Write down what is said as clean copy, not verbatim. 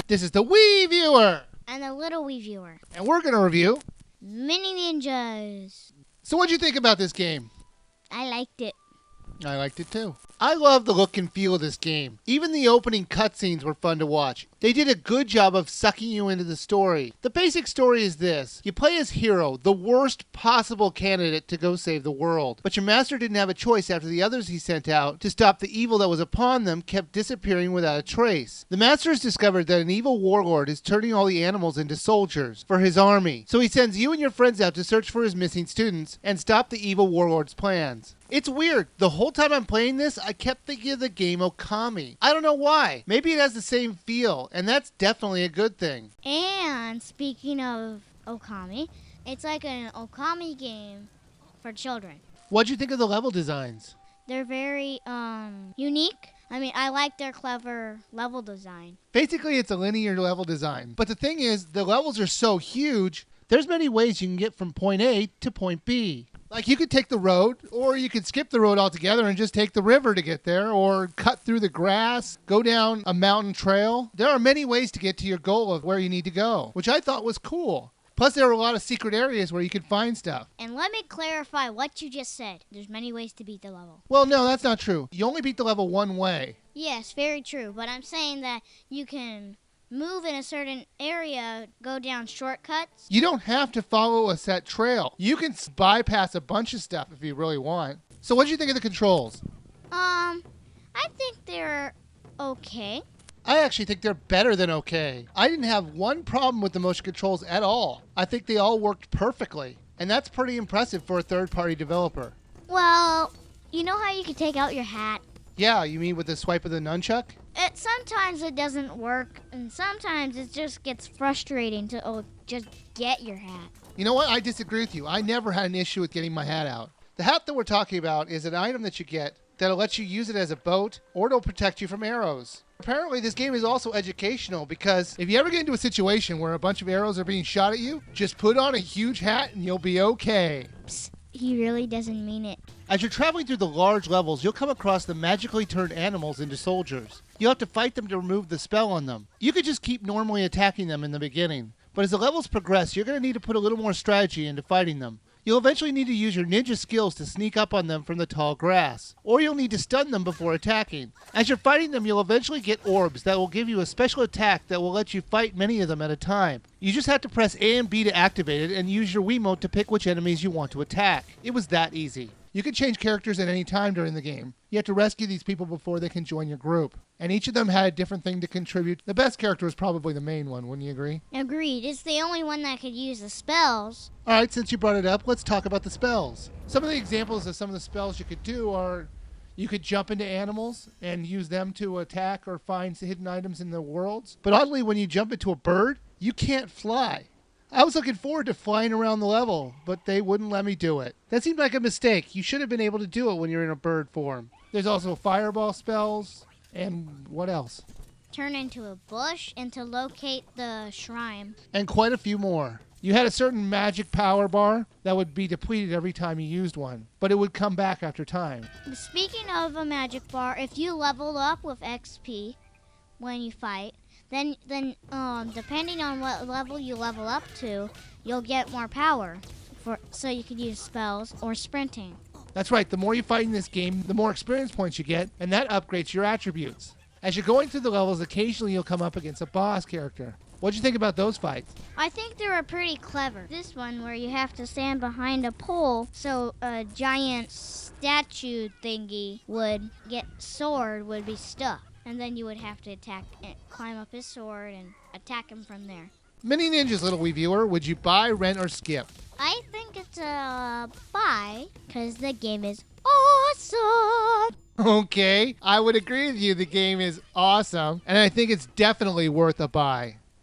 This is the Wiiviewer. And the LilWiiviewer. And we're going to review Mini Ninjas. So what'd you think about this game? I liked it. I liked it too. I love the look and feel of this game. Even the opening cutscenes were fun to watch. They did a good job of sucking you into the story. The basic story is this. You play as Hero, the worst possible candidate to go save the world. But your master didn't have a choice after the others he sent out to stop the evil that was upon them kept disappearing without a trace. The master has discovered that an evil warlord is turning all the animals into soldiers for his army. So he sends you and your friends out to search for his missing students and stop the evil warlord's plans. It's weird. The whole time I'm playing this, I kept thinking of the game Okami. I don't know why. Maybe it has the same feel, and that's definitely a good thing. And speaking of Okami, it's like an Okami game for children. What'd you think of the level designs? They're very unique. I mean, I like their clever level design. Basically, it's a linear level design. But the thing is, the levels are so huge, there's many ways you can get from point A to point B. Like, you could take the road, or you could skip the road altogether and just take the river to get there, or cut through the grass, go down a mountain trail. There are many ways to get to your goal of where you need to go, which I thought was cool. Plus, there are a lot of secret areas where you can find stuff. And let me clarify what you just said. There's many ways to beat the level. Well, no, that's not true. You only beat the level one way. Yes, very true. But I'm saying that you can move in a certain area, go down shortcuts. You don't have to follow a set trail. You can bypass a bunch of stuff if you really want. So what did you think of the controls? I think they're okay. I actually think they're better than okay. I didn't have one problem with the motion controls at all. I think they all worked perfectly. And that's pretty impressive for a third-party developer. Well, you know how you can take out your hat? Yeah, you mean with the swipe of the nunchuck? Sometimes it doesn't work, and sometimes it just gets frustrating to just get your hat. You know what? I disagree with you. I never had an issue with getting my hat out. The hat that we're talking about is an item that you get that'll let you use it as a boat, or it'll protect you from arrows. Apparently, this game is also educational because if you ever get into a situation where a bunch of arrows are being shot at you, just put on a huge hat and you'll be okay. Psst, he really doesn't mean it. As you're traveling through the large levels, you'll come across the magically turned animals into soldiers. You'll have to fight them to remove the spell on them. You could just keep normally attacking them in the beginning, but as the levels progress, you're going to need to put a little more strategy into fighting them. You'll eventually need to use your ninja skills to sneak up on them from the tall grass, or you'll need to stun them before attacking. As you're fighting them, you'll eventually get orbs that will give you a special attack that will let you fight many of them at a time. You just have to press A and B to activate it and use your Wiimote to pick which enemies you want to attack. It was that easy. You can change characters at any time during the game. You have to rescue these people before they can join your group. And each of them had a different thing to contribute. The best character was probably the main one, wouldn't you agree? Agreed. It's the only one that could use the spells. Alright, since you brought it up, let's talk about the spells. Some of the examples of some of the spells you could do are you could jump into animals and use them to attack or find hidden items in the worlds. But oddly, when you jump into a bird, you can't fly. I was looking forward to flying around the level, but they wouldn't let me do it. That seemed like a mistake. You should have been able to do it when you're in a bird form. There's also fireball spells, and what else? Turn into a bush and to locate the shrine. And quite a few more. You had a certain magic power bar that would be depleted every time you used one, but it would come back after time. Speaking of a magic bar, if you level up with XP when you fight, then depending on what level you level up to, you'll get more power, so you could use spells or sprinting. That's right, the more you fight in this game, the more experience points you get, and that upgrades your attributes. As you're going through the levels, occasionally you'll come up against a boss character. What'd you think about those fights? I think they were pretty clever. This one where you have to stand behind a pole so a giant statue thingy would be stuck. And then you would have to climb up his sword and attack him from there. Mini Ninjas, LilWiiviewer, would you buy, rent, or skip? I think it's a buy, because the game is awesome. Okay, I would agree with you. The game is awesome, and I think it's definitely worth a buy.